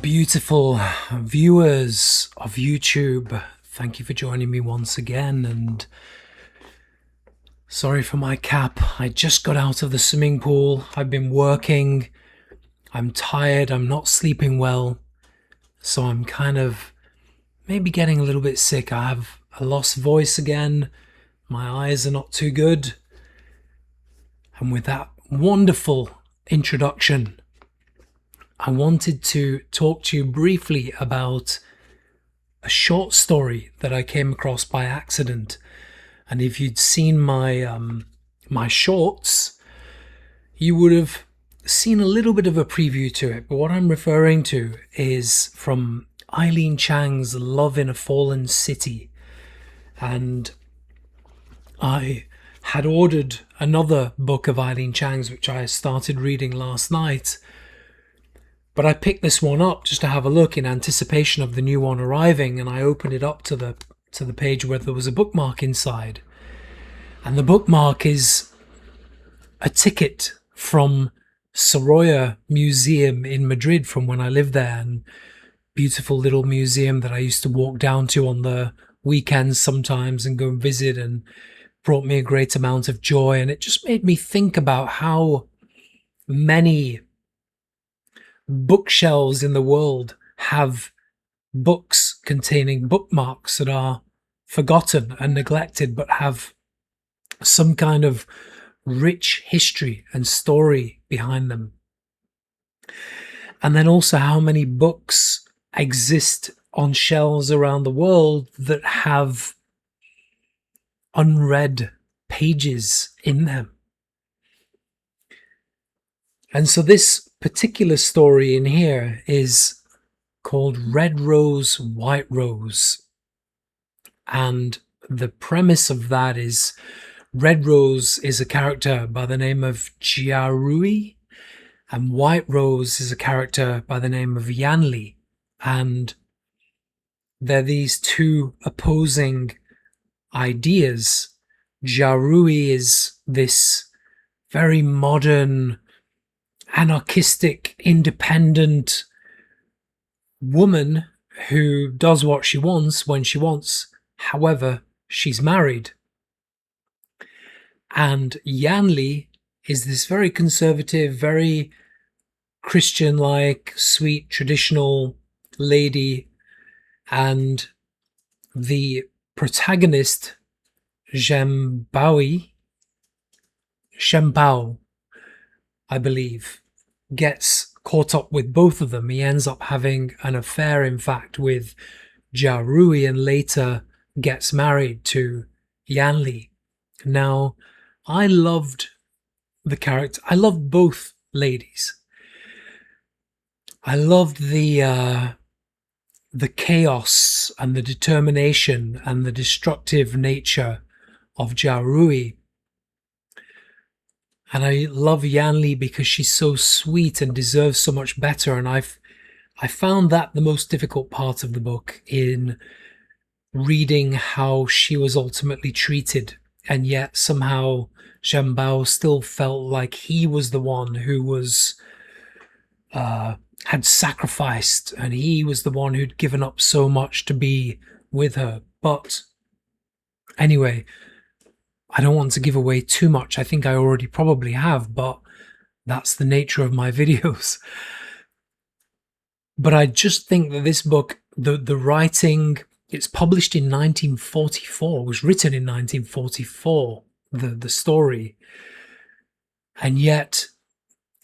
Beautiful viewers of YouTube, thank you for joining me once again, and sorry for my cap. I just got out of the swimming pool. I've been working. I'm tired. I'm not sleeping well, so I'm kind of maybe getting a little bit sick. I have a lost voice again. My eyes are not too good. And with that wonderful introduction, I wanted to talk to you briefly about a short story that I came across by accident. And if you'd seen my shorts, you would have seen a little bit of a preview to it. But what I'm referring to is from Eileen Chang's Love in a Fallen City. And I had ordered another book of Eileen Chang's, which I started reading last night. But I picked this one up just to have a look in anticipation of the new one arriving, and I opened it up to the page where there was a bookmark inside. And the bookmark is a ticket from Sorolla Museum in Madrid from when I lived there, and beautiful little museum that I used to walk down to on the weekends sometimes and go and visit, and brought me a great amount of joy. And it just made me think about how many bookshelves in the world have books containing bookmarks that are forgotten and neglected, but have some kind of rich history and story behind them. And then also how many books exist on shelves around the world that have unread pages in them. And so this particular story in here is called Red Rose, White Rose. And the premise of that is Red Rose is a character by the name of Jiarui, and White Rose is a character by the name of Yanli. And they're these two opposing ideas. Jiarui is this very modern, anarchistic, independent woman who does what she wants when she wants. However, she's married. And Yanli is this very conservative, very Christian-like, sweet, traditional lady. And the protagonist, Zhenbao, I believe, gets caught up with both of them. He ends up having an affair, in fact, with Jiarui, and later gets married to Yanli. Now, I loved the character. I loved both ladies. I loved the chaos and the determination and the destructive nature of Jiarui. And I love Yanli because she's so sweet and deserves so much better. And I found that the most difficult part of the book, in reading how she was ultimately treated. And yet somehow Zhenbao still felt like he was the one who was had sacrificed, and he was the one who'd given up so much to be with her. But anyway, I don't want to give away too much. I think I already probably have, but that's the nature of my videos. But I just think that this book, the writing, it's published in 1944, was written in 1944, the story. And yet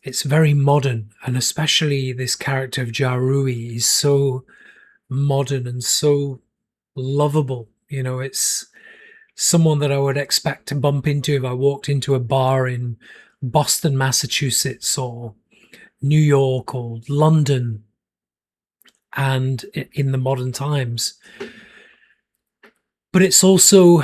it's very modern, and especially this character of Jiarui is so modern and so lovable. You know, it's someone that I would expect to bump into if I walked into a bar in Boston, Massachusetts, or New York, or London, and in the modern times. But it's also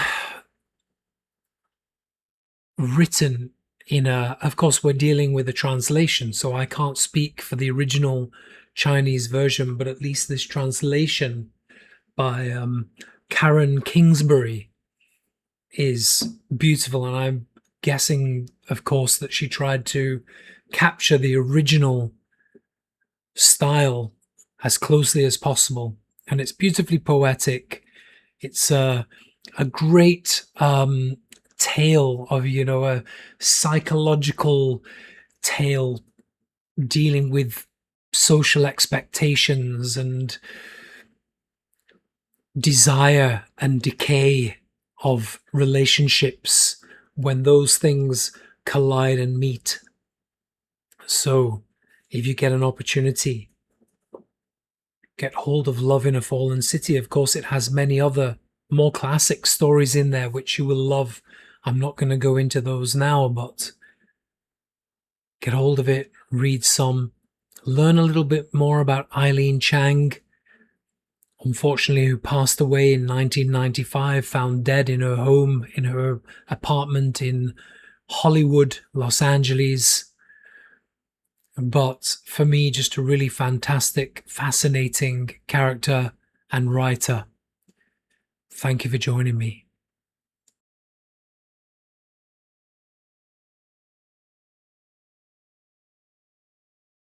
written in of course, we're dealing with a translation, so I can't speak for the original Chinese version, but at least this translation by Karen Kingsbury is beautiful. And I'm guessing, of course, that she tried to capture the original style as closely as possible. And it's beautifully poetic. It's a great tale of, a psychological tale dealing with social expectations and desire and decay of relationships when those things collide and meet. So if you get an opportunity, get hold of Love in a Fallen City. Of course, it has many other more classic stories in there which you will love. I'm not going to go into those now, but get hold of it, read some, learn a little bit more about Eileen Chang, unfortunately, who passed away in 1995, found dead in her home, in her apartment in Hollywood, Los Angeles. But for me, just a really fantastic, fascinating character and writer. Thank you for joining me.